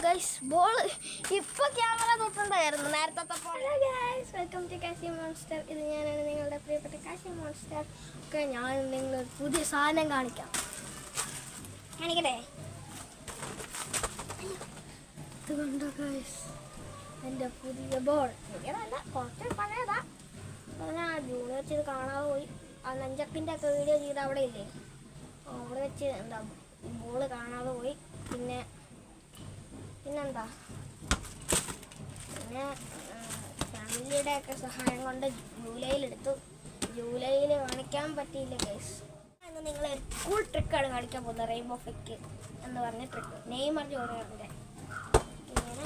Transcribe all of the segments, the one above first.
Guys ball ഇപ്പോൾ camera തൊട്ടുണ്ടായിരുന്നു നേരത്തെ. Hello guys, welcome to Kashi monster. ഇത് ഞാനാണ് നിങ്ങളുടെ പ്രിയപ്പെട്ട കാശി മോൺസ്റ്റർ. ഓക്കെ, ഞാൻ നിങ്ങളൊരു പുതിയ സാധനം കാണിക്കട്ടെ. ഇതുകൊണ്ടോ ഗൈസ് എൻ്റെ പുതിയ ബോൾ. പുതിയതല്ല, കുറച്ച് പഴയതാ. ഞാൻ ജൂൺ വെച്ച് ഇത് കാണാതെ പോയി. ആ നഞ്ചക്കിൻ്റെ ഒക്കെ വീഡിയോ ചെയ്ത് അവിടെ ഇല്ലേ, അവിടെ വെച്ച് എന്താ ബോൾ കാണാതെ പോയി. പിന്നെന്താ പിന്നെ ഫാമിലിയുടെ ഒക്കെ സഹായം കൊണ്ട് ജൂലൈയിലെടുത്തു. ജൂലൈയിൽ കാണിക്കാൻ പറ്റിയില്ല ഗൈസ്. ഇന്ന് നിങ്ങളെ കൂൾ ട്രിക്കാണ് കാണിക്കാൻ പോകുന്നത്. റെയിൻബോ ഫെക്ക് എന്ന് പറഞ്ഞ ട്രിക്ക്. നെയ്മർ ജൂനിയറിൻ്റെ ഇങ്ങനെ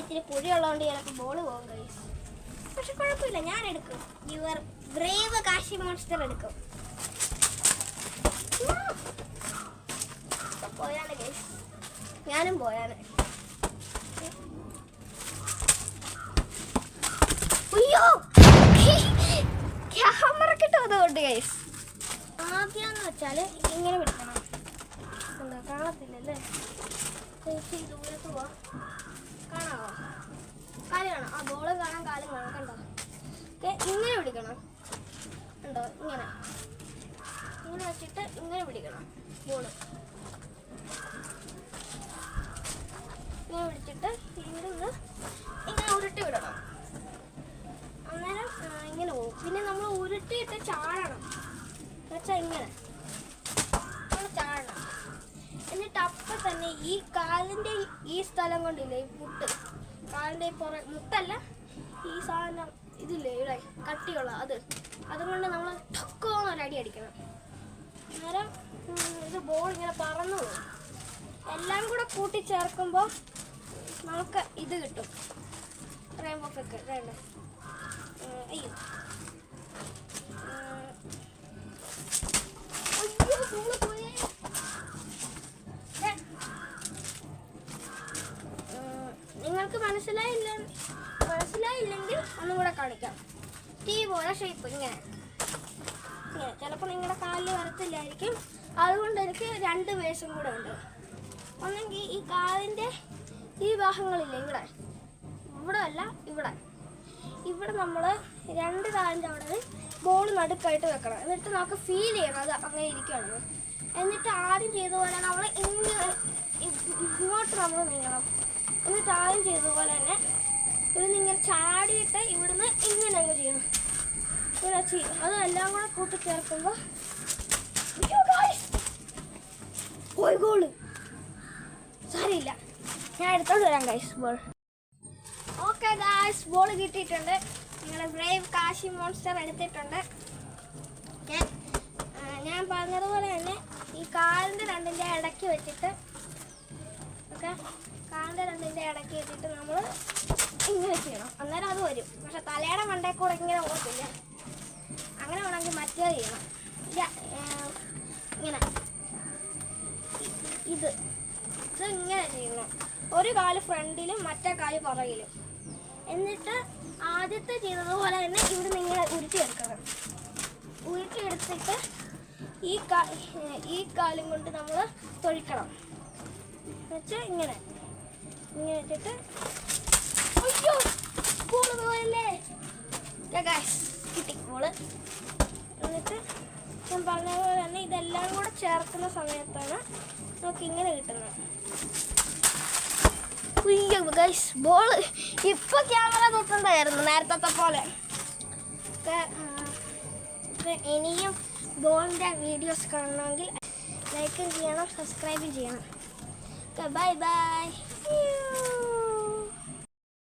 ഇച്ചിരി കുഴിയുള്ളതുകൊണ്ട് ചിലപ്പോൾ ബോൾ പോകും ഗൈസ്. പക്ഷെ കുഴപ്പമില്ല, ഞാൻ എടുക്കും. യുവർ ബ്രേവ് കാശി മോൺസ്റ്റർ എടുക്കും. പോയാണ് ഗൈസ്, ഞാനും പോയാണ്. അയ്യോ, ക്യാമറ കിട്ടുന്നതുകൊണ്ട് ഗൈസ് ആദ്യം എന്ന് വെച്ചാൽ ഇങ്ങനെ പിടിക്കണം. എന്താ കാണത്തില്ലല്ലേ, ദൂരത്ത് പോവാ. കാണാമോ? കാല് കാണാം. ആ ബോള് കാണാൻ കാലും കാണാം. കണ്ടോ? ഓക്കെ, ഇങ്ങനെ പിടിക്കണം. ഉണ്ടോ? ഇങ്ങനെ വെച്ചിട്ട് ഇങ്ങനെ പിടിക്കണം. ബോള് ഇങ്ങനെ പിടിച്ചിട്ട് ഇങ്ങനെ ഉരുട്ടി വിടണം. അന്നേരം ഇങ്ങനെ പോകും. പിന്നെ നമ്മൾ ഉരുട്ടിയിട്ട് ചാടണം. എന്നുവെച്ചാൽ ഇങ്ങനെ നമ്മൾ ചാടണം. എന്നിട്ട് അപ്പം തന്നെ ഈ കാലിൻ്റെ ഈ സ്ഥലം കൊണ്ടില്ലേ, ഈ മുട്ട്, കാലിൻ്റെ മുട്ടല്ല, ഈ സാധനം ഇതില്ലേ ഇവിടെ കട്ടിയുള്ള അതുകൊണ്ട് നമ്മൾ ടക്കോന്നൊരടി അടിക്കണം. അന്നേരം ഇത് ബോൾ ഇങ്ങനെ പറന്നു പോകും. എല്ലാം കൂടെ കൂട്ടിച്ചേർക്കുമ്പോൾ നമുക്ക് ഇത് കിട്ടും. റെയിൻബോ ഫെക്ക്. അയ്യോ, നിങ്ങൾക്ക് മനസ്സിലായില്ലെങ്കിൽ ഒന്നും കൂടെ കാണിക്കാം. ടീ പോലെ ഷേപ്പ് ഇങ്ങനെ. ചിലപ്പോൾ നിങ്ങളുടെ കാലിൽ വരത്തില്ലായിരിക്കും. അതുകൊണ്ട് എനിക്ക് 2 വേഷം കൂടെ ഉണ്ട്. ഒന്നെങ്കിൽ ഈ കാലിൻ്റെ ഈ ഭാഗങ്ങളില്ലേ, ഇവിടെ അല്ല, ഇവിടെ നമ്മൾ 2 കാലിൻ്റെ അവിടെ ബോൾ നടുക്കായിട്ട് വെക്കണം. എന്നിട്ട് നമുക്ക് ഫീൽ ചെയ്യണം അത് അങ്ങനെ ഇരിക്കുകയാണെന്ന്. എന്നിട്ട് ആദ്യം ചെയ്ത പോലെ നമ്മൾ ഇങ്ങോട്ട് നമ്മൾ നീങ്ങണം. എന്നിട്ട് ആദ്യം ചെയ്ത പോലെ തന്നെ ഇവിടുന്ന് ഇങ്ങനെ ചാടിയിട്ട് ഇവിടുന്ന് ഇങ്ങനെ അങ്ങ് ചെയ്യണം. ഇങ്ങനെ ചെയ്യും. അതെല്ലാം കൂടെ കൂട്ടിച്ചേർക്കുമ്പോൾ പോയി ഗോള്. സാരമില്ല, ഞാൻ എടുത്തോണ്ട് വരാം guys ball. Okay guys, ball കിട്ടിയിട്ടുണ്ട്. നിങ്ങളുടെ ബ്രേവ് കാശി മോൺസ്റ്റർ എടുത്തിട്ടുണ്ട്. ഞാൻ പറഞ്ഞതുപോലെ തന്നെ ഈ കാലിൻ്റെ 2ൻ്റെ ഇടയ്ക്ക് വെച്ചിട്ട്, ഓക്കെ, കാലിൻ്റെ 2ൻ്റെ ഇടയ്ക്ക് വെച്ചിട്ട് നമ്മൾ ഇങ്ങനെ ചെയ്യണം. അന്നേരം അത് വരും. പക്ഷെ തലയുടെ മണ്ടയിൽ കൂടെ ഇങ്ങനെ പോകത്തില്ല. അങ്ങനെ വേണമെങ്കിൽ മറ്റേ ചെയ്യണം. ഇങ്ങനെ ഇത് ഇങ്ങനെ ചെയ്യണം. ഒരു കാല് ഫ്രണ്ടിലും മറ്റേ കാല് പുറകിലും. എന്നിട്ട് ആദ്യത്തെ ചെയ്തതുപോലെ തന്നെ ഇവിടുന്ന് ഇങ്ങനെ ഉരുട്ടിയെടുക്കണം. ഉരുട്ടിയെടുത്തിട്ട് ഈ കാലും കൊണ്ട് നമ്മൾ തൊഴിക്കണം. എന്നുവെച്ചാൽ ഇങ്ങനെ വെച്ചിട്ട് അയ്യോ ബോള് പോയല്ലേ കിട്ടി ബോള്. എന്നിട്ട് ഞാൻ പറഞ്ഞതുപോലെ തന്നെ ഇതെല്ലാം കൂടെ ചേർക്കുന്ന സമയത്താണ് നമുക്ക് ഇങ്ങനെ കിട്ടുന്നത്. ബോൾ ഇപ്പൊ ക്യാമറ തൊട്ടുണ്ടായിരുന്നു നേരത്തെ പോലെ. ഇനിയും ബോളിൻ്റെ വീഡിയോസ് കാണണമെങ്കിൽ ലൈക്കും ചെയ്യണം, സബ്സ്ക്രൈബും ചെയ്യണം. Bye bye.